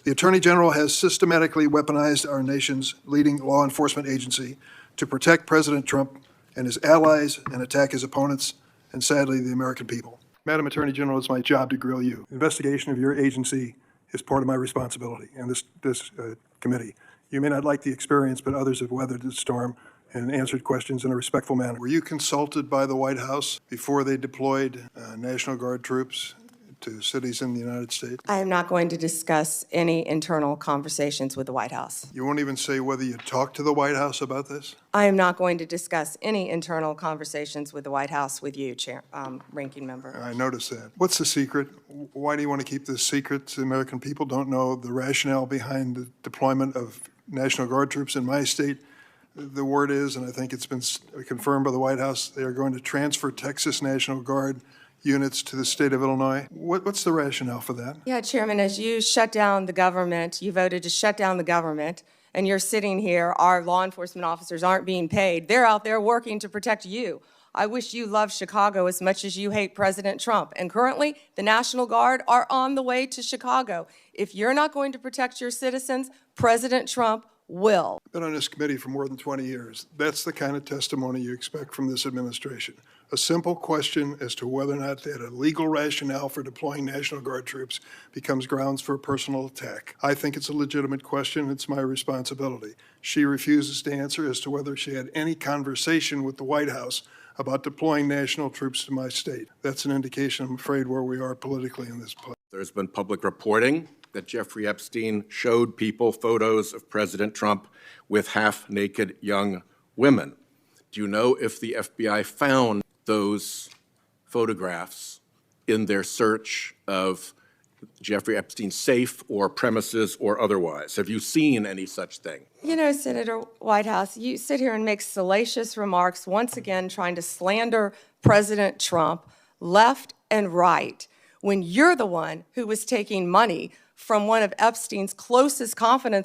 The Attorney General has systematically weaponized our nation's leading law enforcement agency to protect President Trump and his allies and attack his opponents and, sadly, the American people. Madam Attorney General, it's my job to grill you. Investigation of your agency is part of my responsibility and this committee. You may not like the experience, but others have weathered the storm and answered questions in a respectful manner. Were you consulted by the White House before they deployed National Guard troops to cities in the United States? I am not going to discuss any internal conversations with the White House. You won't even say whether you talked to the White House about this? I am not going to discuss any internal conversations with the White House with you, Ranking Member. I noticed that. What's the secret? Why do you want to keep this secret? The American people don't know the rationale behind the deployment of National Guard troops in my state. The word is, and I think it's been confirmed by the White House, they are going to transfer Texas National Guard units to the state of Illinois. What's the rationale for that? Yeah, Chairman, as you shut down the government, you voted to shut down the government, and you're sitting here, our law enforcement officers aren't being paid. They're out there working to protect you. I wish you loved Chicago as much as you hate President Trump. And currently, the National Guard are on the way to Chicago. If you're not going to protect your citizens, President Trump will. I've been on this committee for more than 20 years. That's the kind of testimony you expect from this administration. A simple question as to whether or not they had a legal rationale for deploying National Guard troops becomes grounds for a personal attack. I think it's a legitimate question. It's my responsibility. She refuses to answer as to whether she had any conversation with the White House about deploying national troops to my state. That's an indication, I'm afraid, where we are politically in this place. There's been public reporting that Jeffrey Epstein showed people photos of President Trump with half-naked young women. Do you know if the FBI found those photographs in their search of Jeffrey Epstein's safe or premises or otherwise? Have you seen any such thing? You know, Senator Whitehouse, you sit here and make salacious remarks, once again trying to slander President Trump left and right, when you're the one who was taking money from one of Epstein's closest confidants